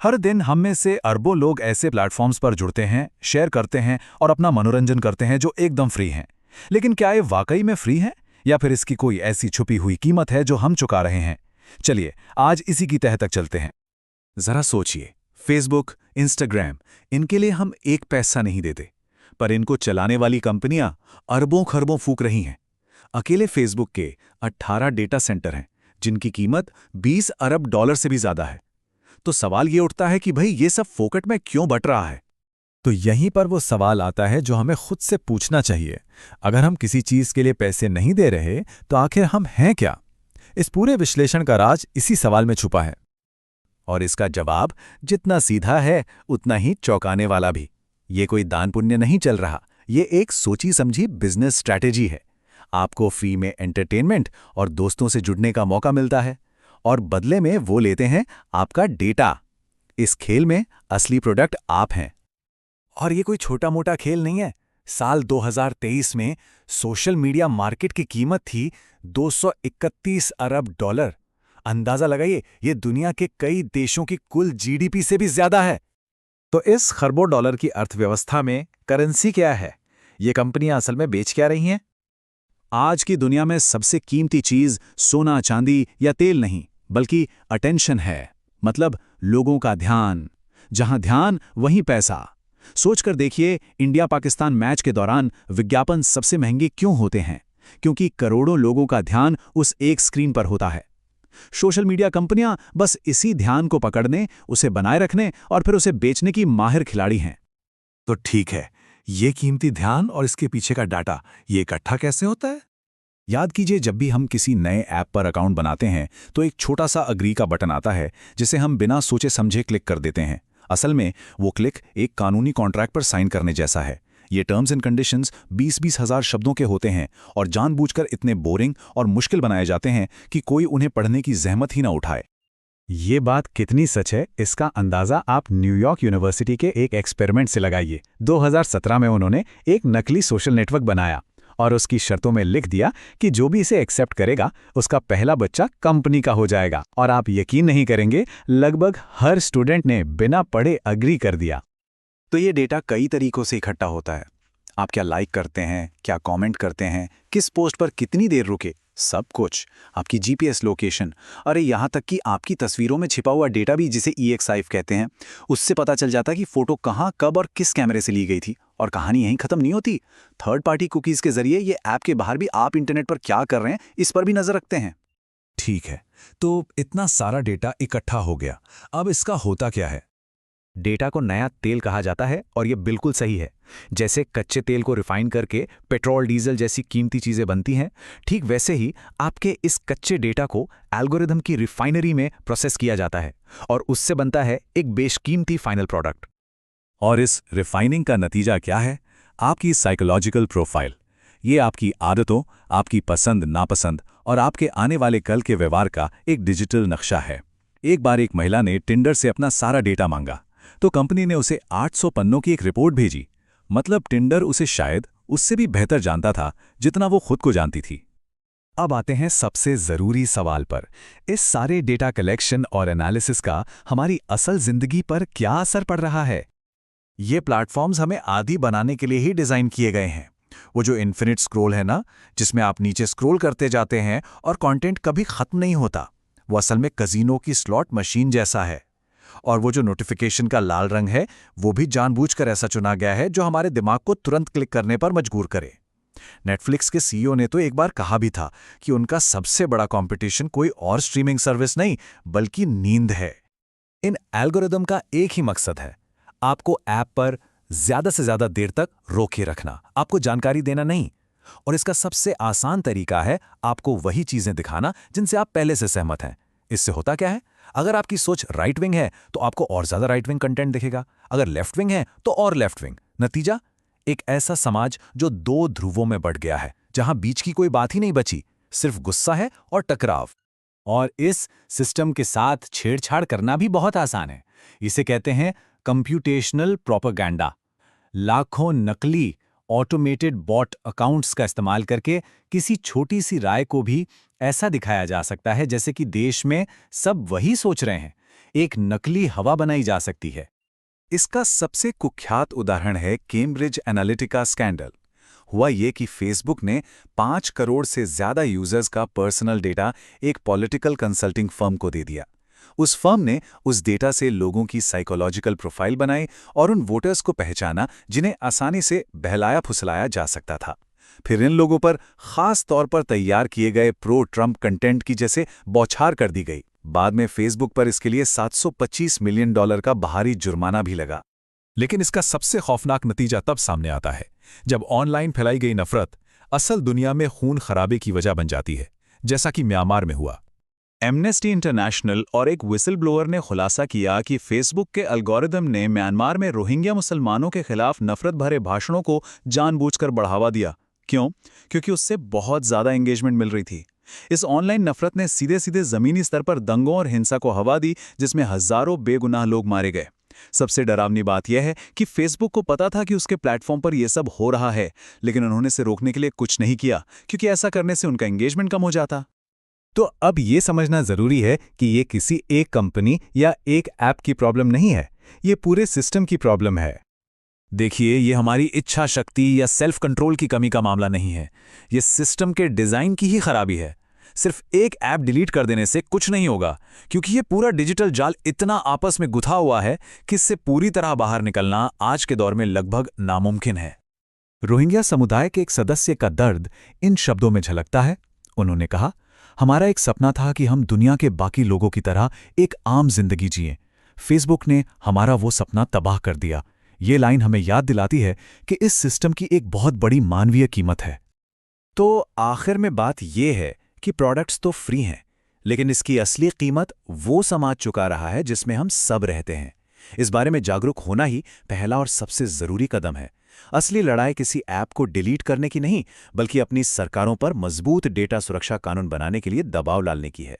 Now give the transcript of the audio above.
हर दिन हम में से अरबों लोग ऐसे प्लेटफॉर्म्स पर जुड़ते हैं, शेयर करते हैं और अपना मनोरंजन करते हैं जो एकदम फ्री हैं। लेकिन क्या ये वाकई में फ्री है या फिर इसकी कोई ऐसी छुपी हुई कीमत है जो हम चुका रहे हैं? चलिए आज इसी की तह तक चलते हैं। जरा सोचिए, फेसबुक, इंस्टाग्राम, इनके लिए हम एक पैसा नहीं देते, पर इनको चलाने वाली कंपनियां अरबों खरबों फूंक रही हैं। अकेले फेसबुक के 18 डेटा सेंटर हैं जिनकी कीमत 20 अरब डॉलर से भी ज्यादा है। तो सवाल ये उठता है कि भाई ये सब फोकट में क्यों बट रहा है? तो यहीं पर वो सवाल आता है जो हमें खुद से पूछना चाहिए। अगर हम किसी चीज के लिए पैसे नहीं दे रहे तो आखिर हम हैं क्या? इस पूरे विश्लेषण का राज इसी सवाल में छुपा है। और इसका जवाब जितना सीधा है उतना ही चौंकाने वाला भी। ये कोई दान पुण्य नहीं चल रहा, ये एक सोची समझी बिजनेस स्ट्रैटेजी है। आपको फ्री में एंटरटेनमेंट और दोस्तों से जुड़ने का मौका मिलता है और बदले में वो लेते हैं आपका डेटा। इस खेल में असली प्रोडक्ट आप हैं। और ये कोई छोटा मोटा खेल नहीं है। साल 2023 में सोशल मीडिया मार्केट की कीमत थी 231 अरब डॉलर। अंदाजा लगाइए, ये दुनिया के कई देशों की कुल जीडीपी से भी ज्यादा है। तो इस खरबों डॉलर की अर्थव्यवस्था में करेंसी क्या है? ये कंपनियां असल में बेच क्या रही हैं? आज की दुनिया में सबसे कीमती चीज सोना, चांदी या तेल नहीं, बल्कि अटेंशन है। मतलब लोगों का ध्यान। जहां ध्यान वहीं पैसा। सोचकर देखिए, इंडिया पाकिस्तान मैच के दौरान विज्ञापन सबसे महंगे क्यों होते हैं? क्योंकि करोड़ों लोगों का ध्यान उस एक स्क्रीन पर होता है। सोशल मीडिया कंपनियां बस इसी ध्यान को पकड़ने, उसे बनाए रखने और फिर उसे बेचने की माहिर खिलाड़ी हैं। तो ठीक है, ये कीमती ध्यान और इसके पीछे का डाटा, ये इकट्ठा कैसे होता है? याद कीजिए, जब भी हम किसी नए ऐप पर अकाउंट बनाते हैं तो एक छोटा सा अग्री का बटन आता है जिसे हम बिना सोचे समझे क्लिक कर देते हैं। असल में वो क्लिक एक कानूनी कॉन्ट्रैक्ट पर साइन करने जैसा है। ये टर्म्स एंड कंडीशंस 20-20 हज़ार शब्दों के होते हैं और जानबूझकर इतने बोरिंग और मुश्किल बनाए जाते हैं कि कोई उन्हें पढ़ने की जहमत ही ना उठाए। ये बात कितनी सच है, इसका अंदाज़ा आप न्यूयॉर्क यूनिवर्सिटी के एक एक्सपेरिमेंट से लगाइए। 2017 में उन्होंने एक नकली सोशल नेटवर्क बनाया और उसकी शर्तों में लिख दिया कि जो भी इसे एक्सेप्ट करेगा उसका पहला बच्चा कंपनी का हो जाएगा। और आप यकीन नहीं करेंगे, लगभग हर स्टूडेंट ने बिना पढ़े अग्री कर दिया। तो ये डेटा कई तरीकों से इकट्ठा होता है। आप क्या लाइक करते हैं, क्या कमेंट करते हैं, किस पोस्ट पर कितनी देर रुके, सब कुछ। आपकी जीपीएस लोकेशन, अरे यहाँ तक कि आपकी तस्वीरों में छिपा हुआ डेटा भी, जिसे EXIF कहते हैं, उससे पता चल जाता कि फोटो कहाँ, कब और किस कैमरे से ली गई थी। और कहानी यहीं खत्म नहीं होती। थर्ड पार्टी कुकीज़ के जरिए ये ऐप के बाहर भी आप इंटरनेट पर क्या कर रहे हैं इस पर भी नजर रखते हैं। ठीक है, तो इतना सारा डेटा इकट्ठा हो गया, अब इसका होता क्या है? डेटा को नया तेल कहा जाता है और ये बिल्कुल सही है। जैसे कच्चे तेल को रिफाइन करके पेट्रोल, डीजल जैसी कीमती चीजें बनती हैं, ठीक वैसे ही आपके इस कच्चे डेटा को एल्गोरिदम की रिफाइनरी में प्रोसेस किया जाता है और उससे बनता है एक बेशकीमती फाइनल प्रोडक्ट। और इस रिफाइनिंग का नतीजा क्या है? आपकी साइकोलॉजिकल प्रोफाइल। ये आपकी आदतों, आपकी पसंद नापसंद और आपके आने वाले कल के व्यवहार का एक डिजिटल नक्शा है। एक बार एक महिला ने टिंडर से अपना सारा डेटा मांगा तो कंपनी ने उसे 800 पन्नों की एक रिपोर्ट भेजी। मतलब टिंडर उसे शायद उससे भी बेहतर जानता था जितना वो खुद को जानती थी। अब आते हैं सबसे जरूरी सवाल पर। इस सारे डेटा कलेक्शन और एनालिसिस का हमारी असल जिंदगी पर क्या असर पड़ रहा है? ये प्लेटफॉर्म्स हमें आदी बनाने के लिए ही डिजाइन किए गए हैं। वो जो इन्फिनिट स्क्रॉल है ना, जिसमें आप नीचे स्क्रॉल करते जाते हैं और कंटेंट कभी खत्म नहीं होता, वो असल में कजीनो की स्लॉट मशीन जैसा है। और वो जो नोटिफिकेशन का लाल रंग है, वो भी जानबूझकर ऐसा चुना गया है जो हमारे दिमाग को तुरंत क्लिक करने पर मजबूर करे। नेटफ्लिक्स के सीईओ ने तो एक बार कहा भी था कि उनका सबसे बड़ा कंपटीशन कोई और स्ट्रीमिंग सर्विस नहीं बल्कि नींद है। इन एल्गोरिदम का एक ही मकसद है, आपको ऐप पर ज्यादा से ज्यादा देर तक रोके रखना, आपको जानकारी देना नहीं। और इसका सबसे आसान तरीका है आपको वही चीजें दिखाना जिनसे आप पहले से सहमत हैं। इससे होता क्या है? अगर आपकी सोच राइट विंग है तो आपको और ज्यादा राइट विंग कंटेंट दिखेगा, अगर लेफ्ट विंग है तो और लेफ्ट विंग। नतीजा, एक ऐसा समाज जो दो ध्रुवों में बढ़ गया है, जहां बीच की कोई बात ही नहीं बची, सिर्फ गुस्सा है और टकराव। और इस सिस्टम के साथ छेड़छाड़ करना भी बहुत आसान है। इसे कहते हैं कंप्यूटेशनल प्रोपेगेंडा। लाखों नकली ऑटोमेटेड बॉट अकाउंट्स का इस्तेमाल करके किसी छोटी सी राय को भी ऐसा दिखाया जा सकता है जैसे कि देश में सब वही सोच रहे हैं। एक नकली हवा बनाई जा सकती है। इसका सबसे कुख्यात उदाहरण है कैम्ब्रिज एनालिटिका स्कैंडल। हुआ ये कि फेसबुक ने 5 करोड़ से ज्यादा यूजर्स का पर्सनल डेटा एक पॉलिटिकल कंसल्टिंग फर्म को दे दिया। उस फर्म ने उस डेटा से लोगों की साइकोलॉजिकल प्रोफाइल बनाई और उन वोटर्स को पहचाना जिन्हें आसानी से बहलाया फुसलाया जा सकता था। फिर इन लोगों पर खास तौर पर तैयार किए गए प्रो ट्रंप कंटेंट की जैसे बौछार कर दी गई। बाद में फेसबुक पर इसके लिए $725 मिलियन का बाहरी जुर्माना भी लगा। लेकिन इसका सबसे खौफनाक नतीजा तब सामने आता है जब ऑनलाइन फैलाई गई नफरत असल दुनिया में खून खराबे की वजह बन जाती है, जैसा कि म्यांमार में हुआ। एमनेस्टी इंटरनेशनल और एक विसल ब्लोअर ने खुलासा किया कि फेसबुक के एल्गोरिदम ने म्यांमार में रोहिंग्या मुसलमानों के खिलाफ नफरत भरे भाषणों को जानबूझकर बढ़ावा दिया। क्यों? क्योंकि उससे बहुत ज्यादा एंगेजमेंट मिल रही थी। इस ऑनलाइन नफरत ने सीधे सीधे जमीनी स्तर पर दंगों और हिंसा को हवा दी, जिसमें हजारों बेगुनाह लोग मारे गए। सबसे डरावनी बात यह है कि फेसबुक को पता था कि उसके प्लेटफॉर्म पर यह सब हो रहा है, लेकिन उन्होंने इसे रोकने के लिए कुछ नहीं किया, क्योंकि ऐसा करने से उनका एंगेजमेंट कम हो जाता। तो अब ये समझना जरूरी है कि ये किसी एक कंपनी या एक ऐप की प्रॉब्लम नहीं है, ये पूरे सिस्टम की प्रॉब्लम है। देखिए, ये हमारी इच्छा शक्ति या सेल्फ कंट्रोल की कमी का मामला नहीं है, ये सिस्टम के डिजाइन की ही खराबी है। सिर्फ एक ऐप डिलीट कर देने से कुछ नहीं होगा, क्योंकि ये पूरा डिजिटल जाल इतना आपस में गुथा हुआ है कि इससे पूरी तरह बाहर निकलना आज के दौर में लगभग नामुमकिन है। रोहिंग्या समुदाय के एक सदस्य का दर्द इन शब्दों में झलकता है। उन्होंने कहा, हमारा एक सपना था कि हम दुनिया के बाकी लोगों की तरह एक आम जिंदगी जिएं। फेसबुक ने हमारा वो सपना तबाह कर दिया। ये लाइन हमें याद दिलाती है कि इस सिस्टम की एक बहुत बड़ी मानवीय कीमत है। तो आखिर में बात यह है कि प्रोडक्ट्स तो फ्री हैं, लेकिन इसकी असली कीमत वो समाज चुका रहा है जिसमें हम सब रहते हैं। इस बारे में जागरूक होना ही पहला और सबसे जरूरी कदम है। असली लड़ाई किसी ऐप को डिलीट करने की नहीं, बल्कि अपनी सरकारों पर मजबूत डेटा सुरक्षा कानून बनाने के लिए दबाव डालने की है।